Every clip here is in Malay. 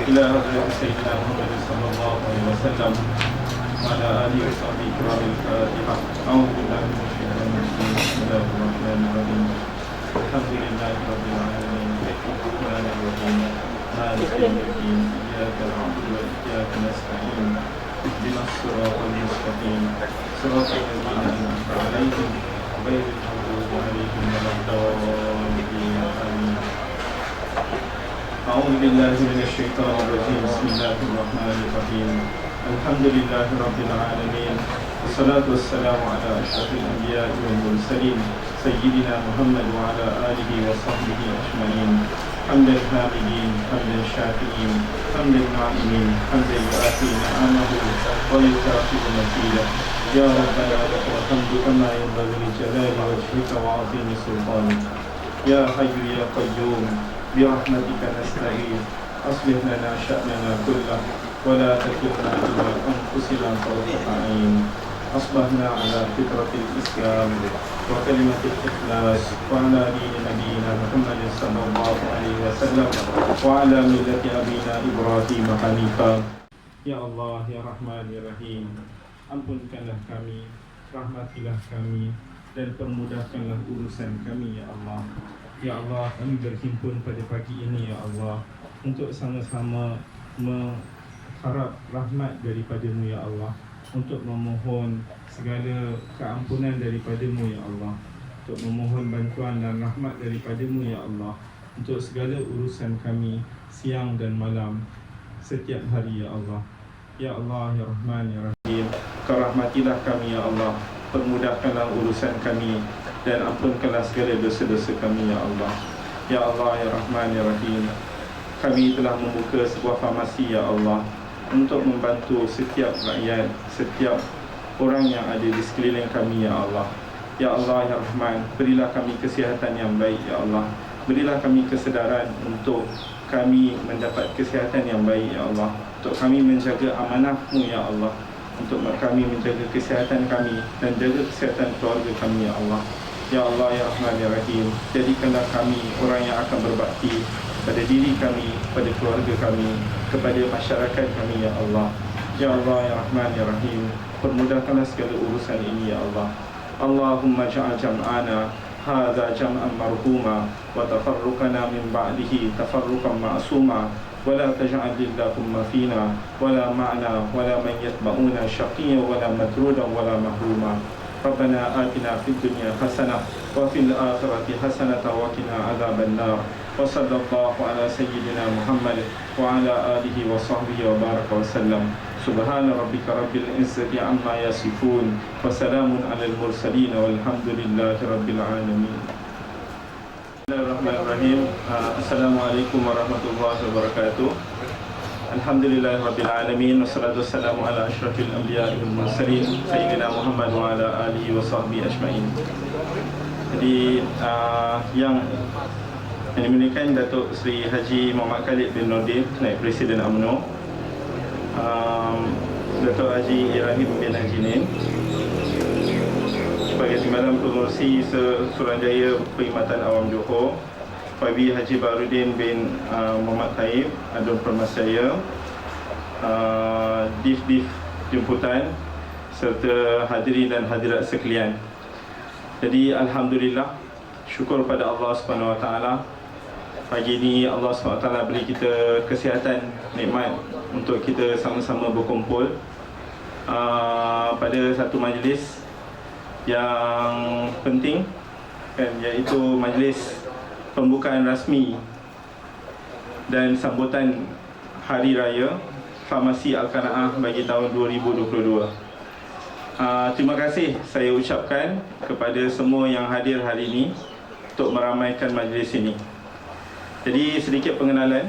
إلى حضرة سيدنا محمد صلى الله عليه وسلم وعلى آله وصحبه الكرام. الفاتحة. أعوذ بالله من الشيطان الرجيم. بسم الله الرحمن الرحيم. الحمد لله رب العالمين الرحمن الرحيم مالك يوم الدين إياك نعبد وإياك نستعين اهدنا الصراط المستقيم صراط الذين أنعمت عليهم غير المغضوب عليهم ولا الضالين آمين. أعوذ بالله من الشيطان الرجيم. بسم الله الرحمن الرحيم. الحمد لله رب العالمين والصلاة والسلام على أشرف الأنبياء والمرسلين سيدنا محمد وعلى آله وصحبه أجمعين. حمدا الحامدين حمدا الشاكرين حمدا الناعمين حمدا يؤتي نعمه ويكافئ مزيدا. يا ربنا لك الحمد كما ينبغي لجلال وجهك وعظيم سلطانك. يا حي يا قيوم برحمتك نستعين. أصلح لنا شأننا كله ولا تكلنا إلى أنفسنا طرفة عين. أصبحنا على فطرة الإسلام وكلمة الإخلاص وعلى دين نبينا محمد صلى الله عليه وسلم وعلى ملة أبينا إبراهيم حنيفا. Ya Allah, Ya Rahman, Ya Rahim, ampunkanlah kami, rahmatilah kami, dan permudahkanlah urusan kami, Ya Allah. Ya Allah, kami berhimpun pada pagi ini, Ya Allah, untuk sama-sama mengharap rahmat daripada-Mu, Ya Allah, untuk memohon segala keampunan daripada-Mu, Ya Allah, untuk memohon bantuan dan rahmat daripada-Mu, Ya Allah, untuk segala urusan kami siang dan malam setiap hari, Ya Allah. Ya Allah, Ya Rahman, Ya Rahim, Kau rahmatilah kami, Ya Allah, permudahkanlah urusan kami dan ampunkanlah segala dosa-dosa kami, Ya Allah. Ya Allah, Ya Rahman, Ya Rahim, kami telah membuka sebuah farmasi, Ya Allah, untuk membantu setiap rakyat, setiap orang yang ada di sekeliling kami, Ya Allah. Ya Allah, Ya Rahman, berilah kami kesihatan yang baik, Ya Allah. Berilah kami kesedaran untuk kami mendapat kesihatan yang baik, Ya Allah, untuk kami menjaga amanah-Mu, Ya Allah, untuk kami menjaga kesihatan kami dan jaga kesihatan keluarga kami, Ya Allah. Ya Allah, Ya Rahman, Ya Rahim, jadikanlah kami orang yang akan berbakti pada diri kami, pada keluarga kami, kepada masyarakat kami, Ya Allah. Ya Allah, Ya Rahman, Ya Rahim, permudahkanlah segala urusan ini, Ya Allah. Allahumma ja'al jam'ana hadza jam'an marhuma wa tafarruqana min ba'dihi tafarruqan ma'suma wa la taj'al lillahumma fina wa la ma'na wa la man yatba'una shaqiyyan wa la matrudan wa la mahruma. Rabbana atina fid dunya hasanah wa fil akhirati hasanah wa qina adzaban nar. Wa sallallahu ala sayyidina Muhammad wa ala alihi wa sahbihi wa baraka wa sallam. Subhana rabbika rabbil izzati amma yasifun wa salamun alal mursalin walhamdulillahi rabbil alamin. Bismillahirrahmanirrahim. Assalamualaikum warahmatullahi wabarakatuh. Alhamdulillahi rabbil alamin wassalatu wassalamu ala asyrafil anbiya'i wal mursalin sayyidina Muhammad wa ala alihi wa sahbihi ajma'in. Jadi yang dimuliakan Datuk Seri Haji Muhammad Khalid bin Nordin, Naib Presiden UMNO, Datuk Haji Ibrahim bin Haji Nin sebagai Timbalan Pengurusi Suruhanjaya Perkhidmatan Awam Johor, Fabi Haji Barudin bin Muhammad Taib Adun Permasaya, Div Jemputan, serta hadirin dan hadirat sekalian. Jadi alhamdulillah, syukur pada Allah Subhanahu Wa Taala. Pagi ini Allah SWT beri kita kesihatan, nikmat untuk kita sama-sama berkumpul pada satu majlis yang penting, kan, iaitu majlis pembukaan rasmi dan sambutan Hari Raya Farmasi Al-Qanaah bagi tahun 2022. Terima kasih saya ucapkan kepada semua yang hadir hari ini untuk meramaikan majlis ini. Jadi sedikit pengenalan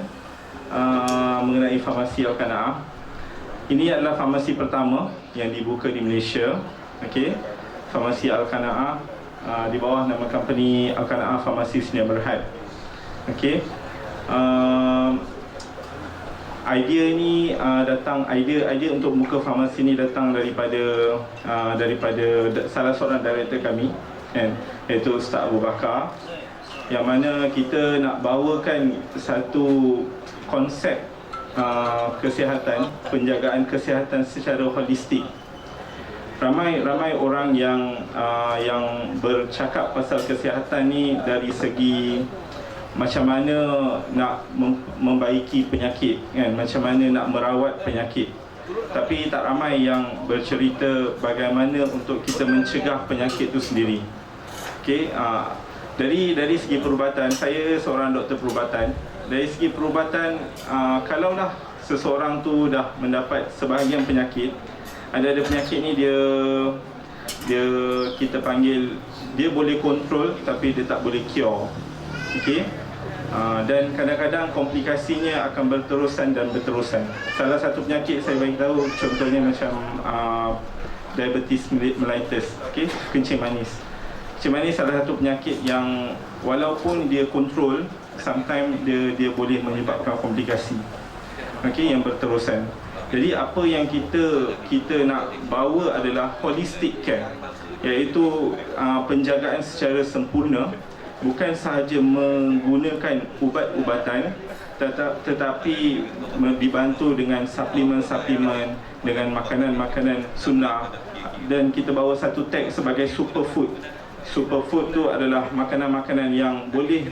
mengenai Farmasi Al-Qanaah. Ini adalah farmasi pertama yang dibuka di Malaysia. Okey, Farmasi Al-Qanaah di bawah nama company Al-Qanaah Farmasi Sdn Bhd. Okey, idea ini idea untuk buka farmasi ini datang daripada salah seorang director kami, kan, iaitu Ustaz Abu Bakar, yang mana kita nak bawakan satu konsep kesihatan, penjagaan kesihatan secara holistik. Ramai orang yang bercakap pasal kesihatan ni dari segi macam mana nak membaiki penyakit, kan, macam mana nak merawat penyakit. Tapi tak ramai yang bercerita bagaimana untuk kita mencegah penyakit itu sendiri. Okey, dari segi perubatan, saya seorang doktor perubatan. Dari segi perubatan, kalaulah seseorang tu dah mendapat sebahagian penyakit, ada penyakit ni dia kita panggil, dia boleh kontrol tapi dia tak boleh cure. Okey, dan kadang-kadang komplikasinya akan berterusan dan berterusan. Salah satu penyakit saya bagi tahu, contohnya macam diabetes mellitus, okey, kencing manis. Kencing manis salah satu penyakit yang walaupun dia kontrol, sometimes dia boleh menyebabkan komplikasi, okey, yang berterusan. Jadi apa yang kita nak bawa adalah holistic care, iaitu penjagaan secara sempurna, bukan sahaja menggunakan ubat-ubatan, tetapi dibantu dengan suplemen-suplemen, dengan makanan-makanan sunnah, dan kita bawa satu tag sebagai superfood. Superfood tu adalah makanan-makanan yang boleh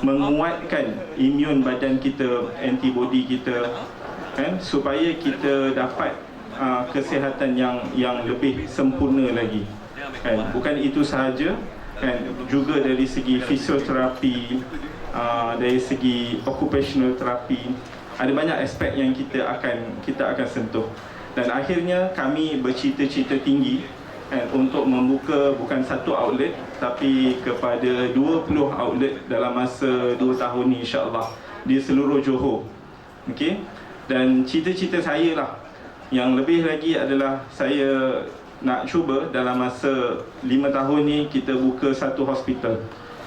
menguatkan imun badan kita, antibody kita, kan, supaya kita dapat kesihatan yang lebih sempurna lagi, kan. Bukan itu sahaja, kan, juga dari segi fisioterapi, dari segi occupational therapy, ada banyak aspek yang kita akan sentuh. Dan akhirnya kami bercita-cita tinggi, kan, untuk membuka bukan satu outlet tapi kepada 20 outlet dalam masa 2 tahun ni, insya-Allah, di seluruh Johor. Okey, dan cita-cita saya lah yang lebih lagi adalah saya nak cuba dalam masa 5 tahun ni kita buka satu hospital,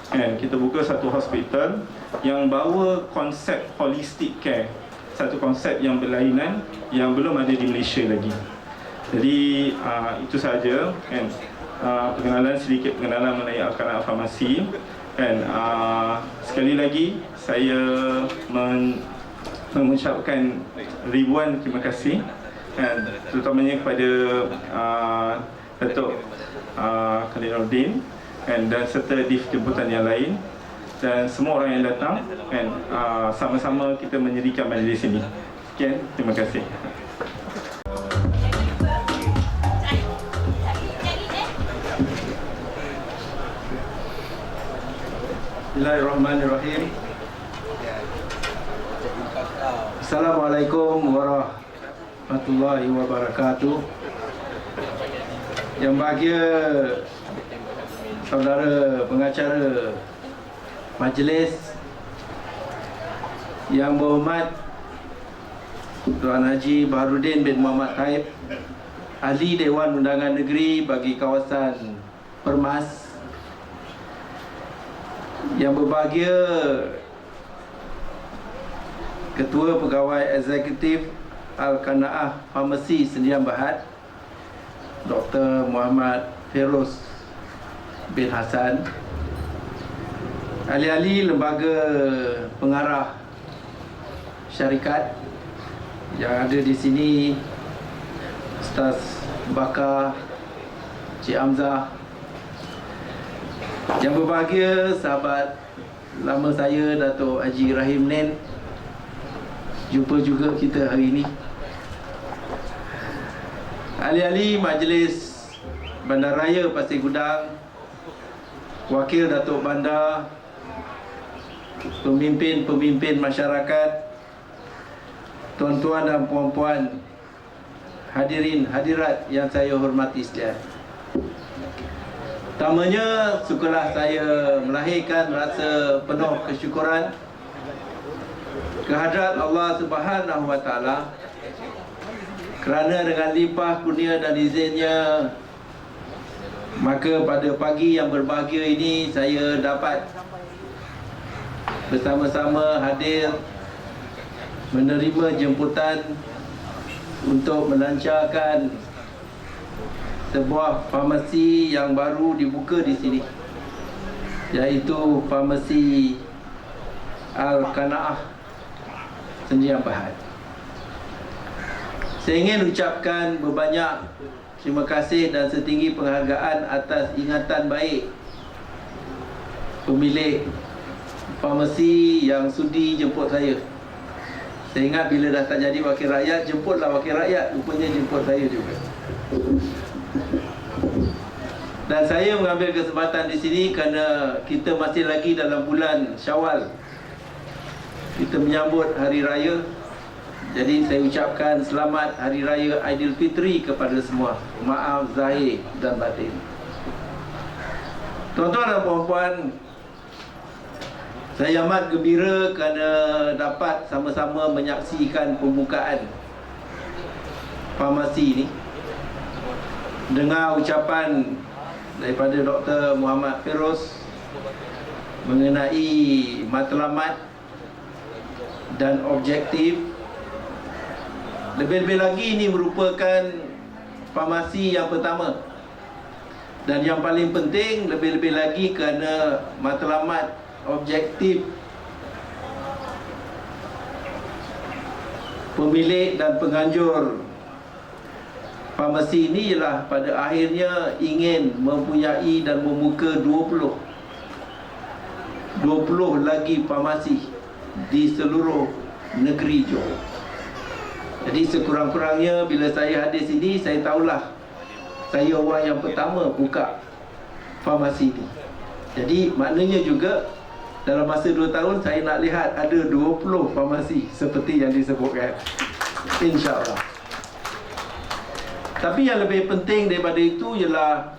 kan. Kita buka satu hospital yang bawa konsep holistic care, satu konsep yang berlainan yang belum ada di Malaysia lagi. Jadi itu saja, kan, sedikit pengenalan mengenai Al-Qanaah Farmasi, kan. Sekali lagi saya mengucapkan ribuan terima kasih, kan, terutamanya kepada Datuk Khaliluddin, kan, dan serta di jemputan yang lain, dan semua orang yang datang, kan. Sama-sama kita menyediakan majlis ini. Sekian, terima kasih. Bismillahirrahmanirrahim. Assalamualaikum warahmatullahi wabarakatuh. Yang bahagia saudara pengacara majlis, yang berhormat Tuan Haji Baharudin bin Muhammad Taib, Ahli Dewan Undangan Negeri bagi kawasan Permas, yang berbahagia Ketua Pegawai Eksekutif Al-Qanaah Farmasi Sdn Bhd, Dr. Muhammad Feroz bin Hassan, ahli-ahli lembaga pengarah syarikat yang ada di sini, Ustaz Bakar, Cik Hamzah, yang berbahagia sahabat lama saya Datuk Haji Rahim Nen, jumpa juga kita hari ini. Ahli-ahli Majlis Bandaraya Pasir Gudang, Wakil Datuk Bandar, pemimpin-pemimpin masyarakat, tuan-tuan dan puan-puan, hadirin hadirat yang saya hormati sekalian. Pertamanya, syukurlah saya melahirkan rasa penuh kesyukuran kehadrat Allah Subhanahu wa Ta'ala, kerana dengan limpah kurnia dan izinnya, maka pada pagi yang berbahagia ini saya dapat bersama-sama hadir menerima jemputan untuk melancarkan sebuah farmasi yang baru dibuka di sini, iaitu Farmasi Al-Qanaah Sdn Berhad. Saya ingin ucapkan berbanyak terima kasih dan setinggi penghargaan atas ingatan baik pemilik farmasi yang sudi jemput saya. Saya ingat bila dah tak jadi wakil rakyat, jemputlah wakil rakyat, rupanya jemput saya juga. Dan saya mengambil kesempatan di sini kerana kita masih lagi dalam bulan Syawal. Kita menyambut hari raya. Jadi saya ucapkan selamat hari raya Aidilfitri kepada semua. Maaf zahir dan batin. Tuan-tuan dan puan-puan, saya amat gembira kerana dapat sama-sama menyaksikan pembukaan farmasi ini. Dengar ucapan daripada Dr. Muhammad Feroz mengenai matlamat dan objektif. Lebih-lebih lagi ini merupakan farmasi yang pertama. Dan yang paling penting, lebih-lebih lagi kerana matlamat objektif pemilik dan penganjur farmasi ini ialah pada akhirnya ingin mempunyai dan membuka 20 lagi farmasi di seluruh negeri Johor. Jadi sekurang-kurangnya bila saya hadir sini, saya tahulah saya orang yang pertama buka farmasi ini. Jadi maknanya juga dalam masa 2 tahun saya nak lihat ada 20 farmasi seperti yang disebutkan, InsyaAllah. Tapi yang lebih penting daripada itu ialah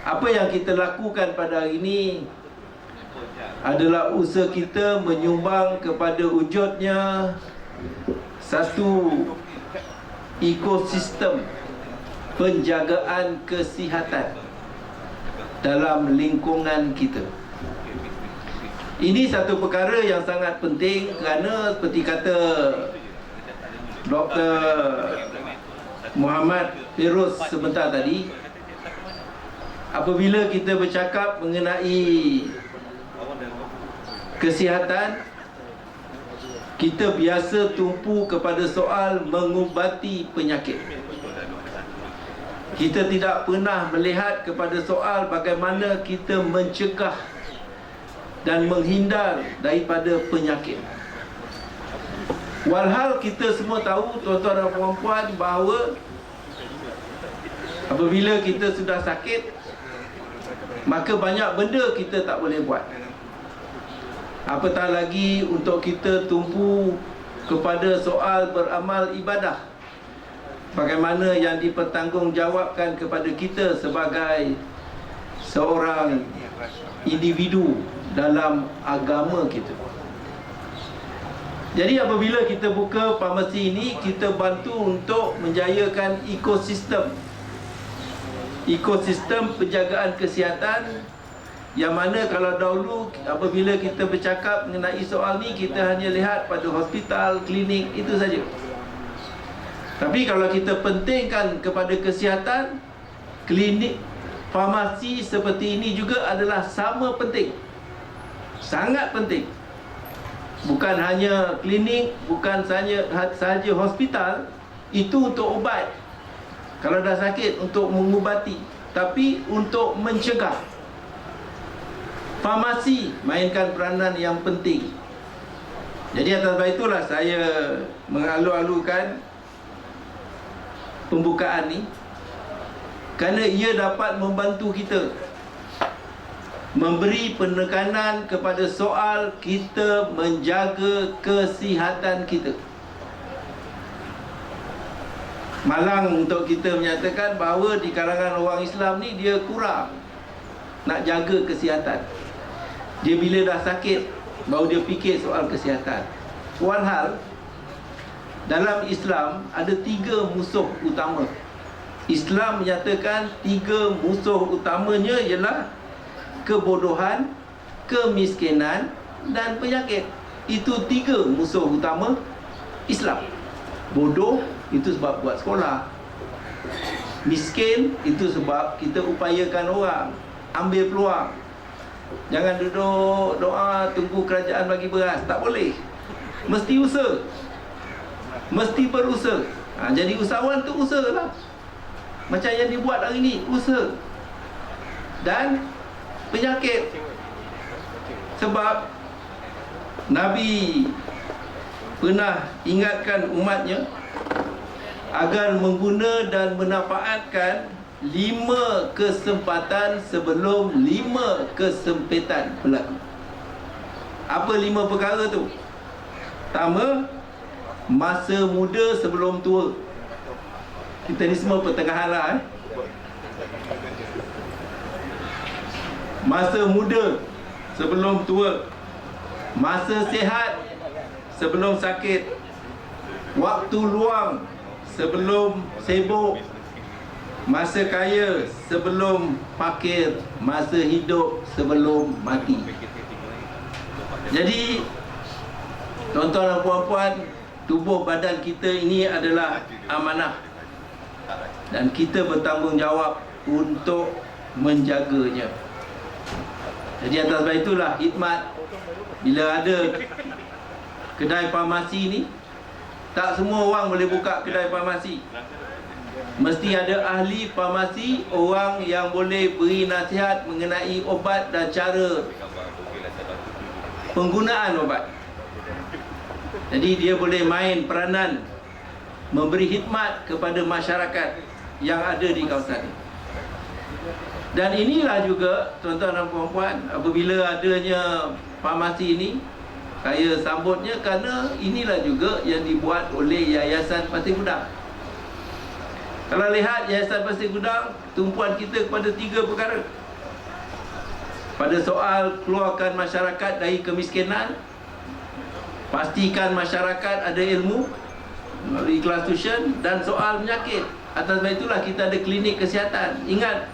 apa yang kita lakukan pada hari ini adalah usaha kita menyumbang kepada wujudnya satu ekosistem penjagaan kesihatan dalam lingkungan kita. Ini satu perkara yang sangat penting kerana seperti kata Dr. Muhammad Feroz sebentar tadi, apabila kita bercakap mengenai kesihatan, kita biasa tumpu kepada soal mengubati penyakit. Kita tidak pernah melihat kepada soal bagaimana kita mencegah dan menghindar daripada penyakit. Walhal kita semua tahu, tuan-tuan dan puan-puan, bahawa apabila kita sudah sakit, maka banyak benda kita tak boleh buat. Apatah lagi untuk kita tumpu kepada soal beramal ibadah. Bagaimana yang dipertanggungjawabkan kepada kita sebagai seorang individu dalam agama kita. Jadi apabila kita buka farmasi ini, kita bantu untuk menjayakan ekosistem penjagaan kesihatan, yang mana kalau dahulu apabila kita bercakap mengenai soal ni, kita hanya lihat pada hospital, klinik, itu saja. Tapi kalau kita pentingkan kepada kesihatan, klinik, farmasi seperti ini juga adalah sama penting. Sangat penting. Bukan hanya klinik, bukan sahaja hospital, itu untuk ubat. Kalau dah sakit, untuk mengubati, tapi untuk mencegah. Farmasi mainkan peranan yang penting. Jadi atas sebab itulah saya mengalu-alukan pembukaan ni, kerana ia dapat membantu kita memberi penekanan kepada soal kita menjaga kesihatan kita. Malang untuk kita menyatakan bahawa di kalangan orang Islam ni dia kurang nak jaga kesihatan. Dia bila dah sakit baru dia fikir soal kesihatan. Walhal dalam Islam ada 3 musuh utama. Islam menyatakan 3 musuh utamanya ialah kebodohan, kemiskinan dan penyakit. Itu 3 musuh utama Islam. Bodoh itu sebab buat sekolah. Miskin itu sebab kita upayakan orang, ambil peluang. Jangan duduk doa tunggu kerajaan bagi beras, tak boleh. mesti usaha, mesti berusaha. Jadi usahawan tu usaha lah. Macam yang dibuat hari ni, usaha. Dan penyakit. Sebab Nabi pernah ingatkan umatnya agar mengguna dan memanfaatkan 5 kesempatan sebelum 5 kesempitan berlaku. Apa 5 perkara tu? Pertama, masa muda sebelum tua. Kita ni semua pertengahan lah Masa muda sebelum tua. Masa sihat sebelum sakit. Waktu luang sebelum sibuk. Masa kaya sebelum fakir. Masa hidup sebelum mati. Jadi tuan-tuan dan puan-puan, tubuh badan kita ini adalah amanah, dan kita bertanggungjawab untuk menjaganya. Jadi atas sebab itulah khidmat. Bila ada kedai farmasi ni, tak semua orang boleh buka kedai farmasi. Mesti ada ahli farmasi, orang yang boleh beri nasihat mengenai obat dan cara penggunaan obat. Jadi dia boleh main peranan memberi khidmat kepada masyarakat yang ada di kawasan ini. Dan inilah juga tuan-tuan dan puan-puan, apabila adanya farmasi ini, saya sambutnya kerana inilah juga yang dibuat oleh Yayasan Pasir Gudang. Kalau lihat Yayasan Pasir Gudang, tumpuan kita kepada 3 perkara. Pada soal keluarkan masyarakat dari kemiskinan, pastikan masyarakat ada ilmu melalui kelas tuition, dan soal penyakit. Atas sebab itulah kita ada klinik kesihatan. Ingat,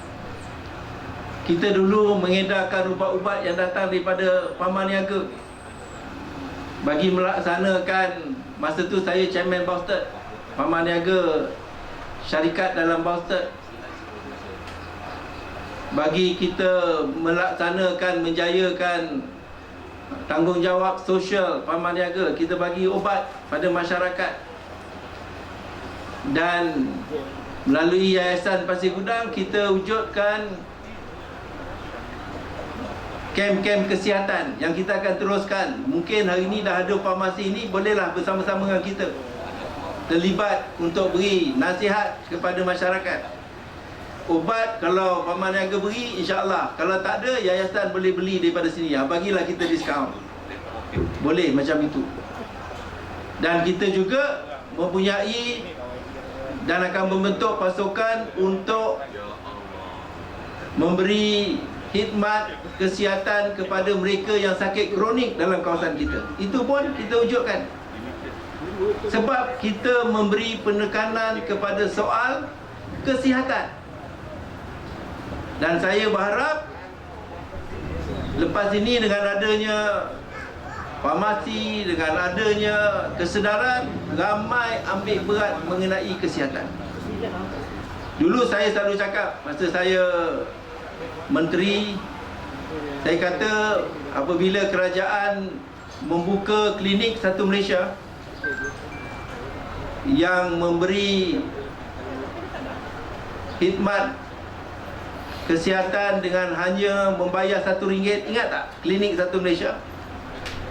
kita dulu mengedarkan ubat-ubat yang datang daripada paman niaga. Bagi melaksanakan, masa tu saya chairman Baustad, paman niaga syarikat dalam Baustad. Bagi kita melaksanakan, menjayakan tanggungjawab sosial paman niaga, kita bagi ubat pada masyarakat. Dan melalui Yayasan Pasir Gudang, kita wujudkan kem-kem kesihatan yang kita akan teruskan. Mungkin hari ini dah ada farmasi ini, bolehlah bersama-sama dengan kita terlibat untuk beri nasihat kepada masyarakat. Ubat kalau paman niaga beri, insya-Allah. Kalau tak ada, yayasan boleh beli daripada sini. Bagilah kita diskaun. Boleh macam itu. Dan kita juga mempunyai dan akan membentuk pasukan untuk memberi khidmat kesihatan kepada mereka yang sakit kronik dalam kawasan kita. Itu pun kita wujudkan. Sebab kita memberi penekanan kepada soal kesihatan. Dan saya berharap lepas ini, dengan adanya farmasi, dengan adanya kesedaran, ramai ambil berat mengenai kesihatan. Dulu saya selalu cakap, masa saya menteri, saya kata apabila kerajaan membuka klinik satu Malaysia yang memberi khidmat kesihatan dengan hanya membayar RM1, ingat tak? Klinik satu Malaysia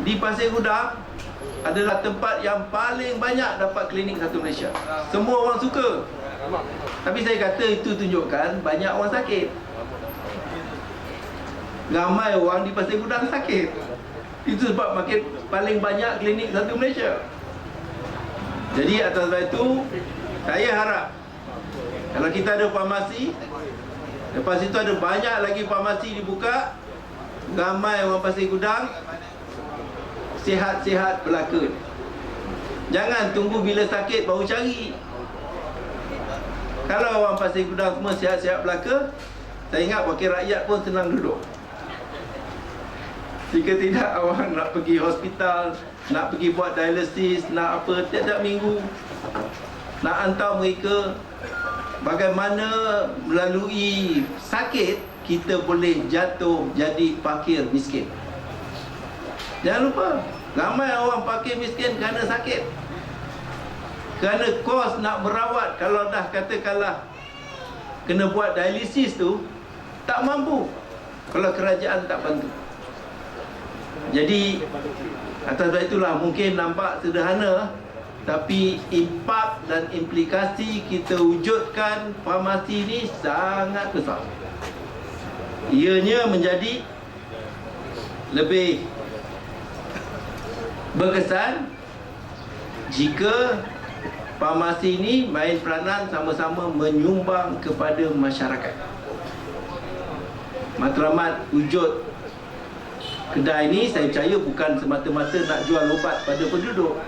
di Pasir Gudang adalah tempat yang paling banyak dapat klinik satu Malaysia. Semua orang suka. Tapi saya kata itu tunjukkan banyak orang sakit. Ramai orang di Pasir Gudang sakit. Itu sebab makin paling banyak klinik satu Malaysia. Jadi atas sebab itu, saya harap kalau kita ada farmasi, lepas itu ada banyak lagi farmasi dibuka, ramai orang Pasir Gudang sihat-sihat belaka. Jangan tunggu bila sakit baru cari. Kalau orang Pasir Gudang semua sihat-sihat belaka, saya ingat wakil rakyat pun senang duduk. Jika tidak, orang nak pergi hospital, nak pergi buat dialisis, nak apa tiap-tiap minggu, nak hantar mereka. Bagaimana melalui sakit kita boleh jatuh jadi fakir miskin. Jangan lupa, Ramai orang fakir miskin kerana sakit, kerana kos nak merawat. Kalau dah katakanlah kena buat dialisis tu, tak mampu kalau kerajaan tak bantu. Jadi atas sebab itulah mungkin nampak sederhana, tapi impak dan implikasi kita wujudkan farmasi ni sangat besar. Ianya menjadi lebih berkesan jika farmasi ini main peranan sama-sama menyumbang kepada masyarakat. Matlamat wujud kedai ini saya percaya bukan semata-mata nak jual ubat pada penduduk,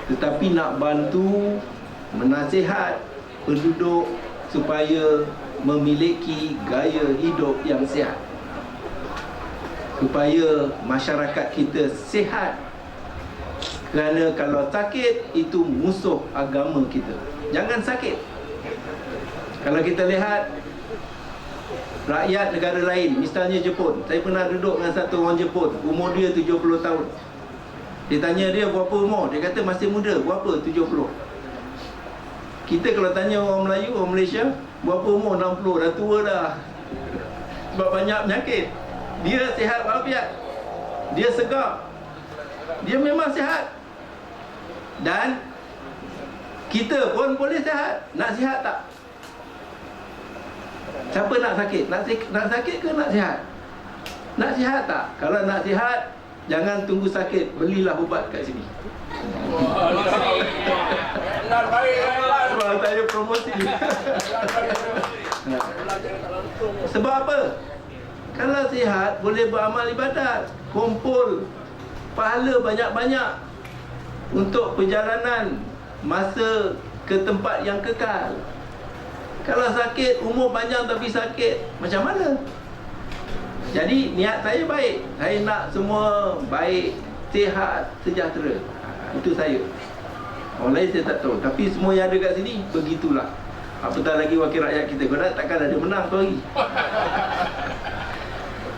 tetapi nak bantu menasihat penduduk supaya memiliki gaya hidup yang sihat, supaya masyarakat kita sihat. Kerana kalau sakit, itu musuh agama kita. Jangan sakit. Kalau kita lihat rakyat negara lain, misalnya Jepun. Saya pernah duduk dengan satu orang Jepun, umur dia 70 tahun. Dia tanya dia berapa umur, dia kata masih muda. Berapa? 70. Kita kalau tanya orang Melayu, orang Malaysia, berapa umur? 60, dah tua dah. Sebab banyak penyakit. Dia sihat walafiat, dia segar, dia memang sihat. Dan kita pun boleh sihat. Nak sihat tak? Siapa nak sakit? Nak sakit ke nak sihat? Nak sihat tak? Kalau nak sihat, jangan tunggu sakit, belilah ubat kat sini. Sebab saya promosi. Sebab apa? Kalau sihat, boleh beramal ibadat, kumpul pahala banyak-banyak untuk perjalanan masa ke tempat yang kekal. Kalau sakit, umur panjang tapi sakit, macam mana? Jadi niat saya baik. Saya nak semua baik, sihat, sejahtera. Itu saya. Orang lain saya tak tahu. Tapi semua yang ada kat sini, begitulah. Apatah lagi wakil rakyat kita. Kau takkan ada menang tu lagi.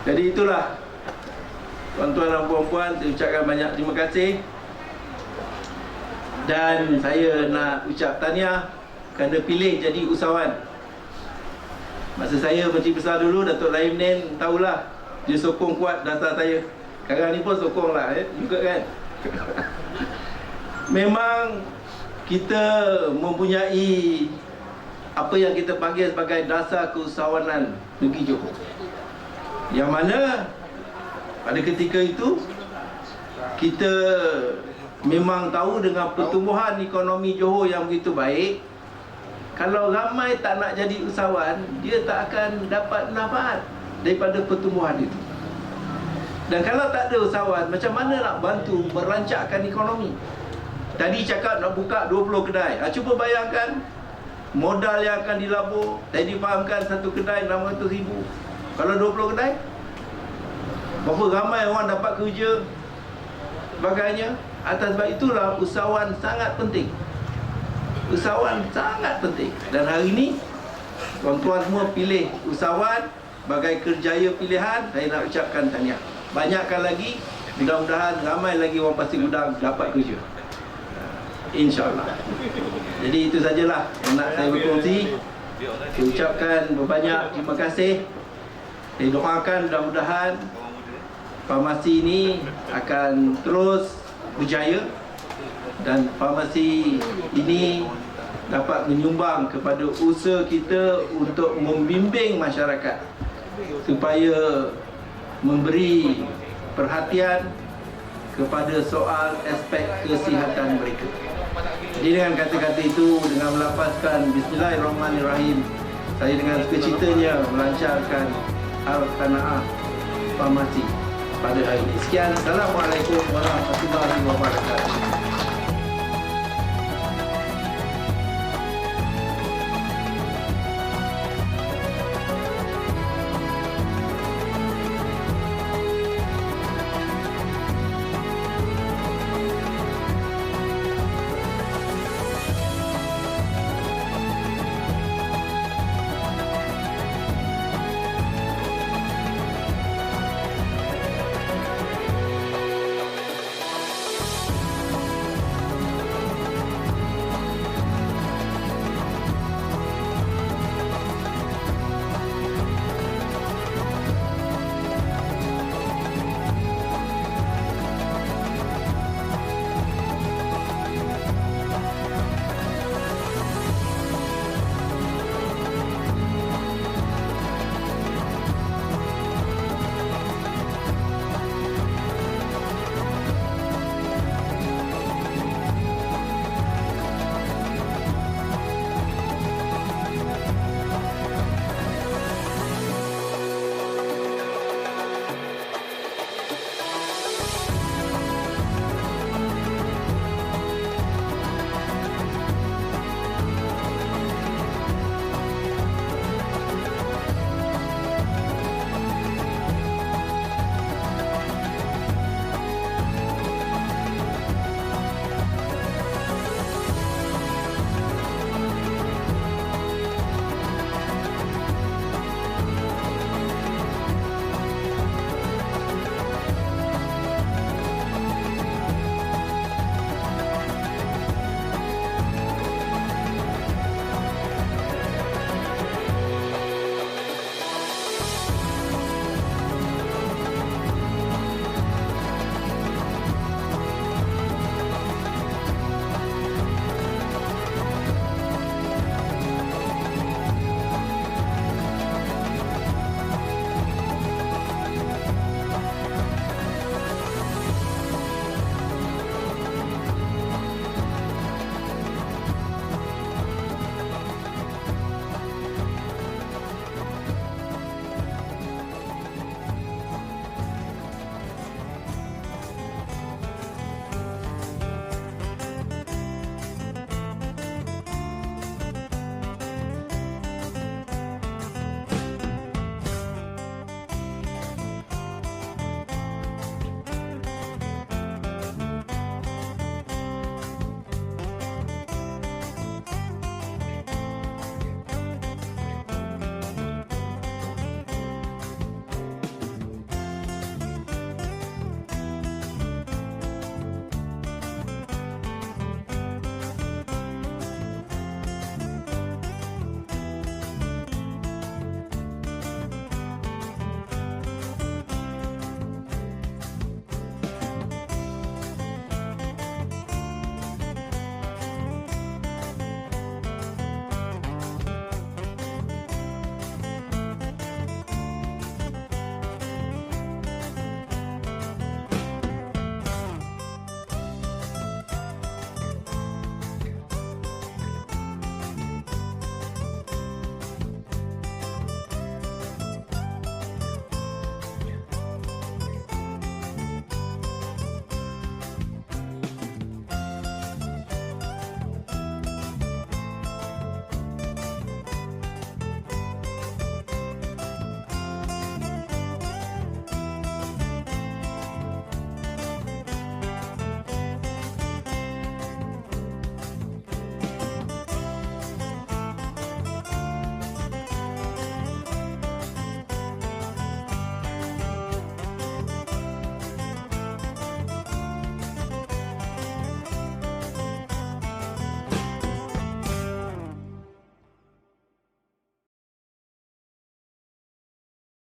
Jadi itulah, tuan-tuan dan puan-puan, saya ucapkan banyak terima kasih. Dan saya nak ucap tahniah kerana pilih jadi usahawan. Masa saya Menteri Besar dulu, Datuk Laim Nen tahulah, dia sokong kuat dasar saya. Sekarang ni pun sokong lah juga kan. Memang kita mempunyai apa yang kita panggil sebagai dasar keusahawanan negeri Johor, yang mana pada ketika itu kita memang tahu dengan pertumbuhan ekonomi Johor yang begitu baik, kalau ramai tak nak jadi usahawan, dia tak akan dapat manfaat daripada pertumbuhan itu. Dan kalau tak ada usahawan, macam mana nak bantu merancangkan ekonomi? Tadi cakap nak buka 20 kedai. Cuba bayangkan modal yang akan dilabur. Tadi fahamkan satu kedai 600,000. Kalau 20 kedai, berapa ramai orang dapat kerja, sebagainya. Atas sebab itulah usahawan sangat penting. Usahawan sangat penting. Dan hari ini tuan-tuan semua pilih usahawan sebagai kerjaya pilihan. Saya nak ucapkan tahniah. Banyakkan lagi. Mudah-mudahan ramai lagi orang Pasir Gudang dapat kerja, InsyaAllah. Jadi itu sajalah yang nak saya berkongsi. Saya ucapkan berbanyak terima kasih. Saya doakan mudah-mudahan farmasi ini akan terus berjaya, dan farmasi ini dapat menyumbang kepada usaha kita untuk membimbing masyarakat supaya memberi perhatian kepada soal aspek kesihatan mereka. Jadi dengan kata-kata itu, dengan melafazkan Bismillahirrahmanirrahim, saya dengan sukacitanya melancarkan Al-Qanaah Farmasi pada hari ini. Sekian. Assalamualaikum warahmatullahi wabarakatuh.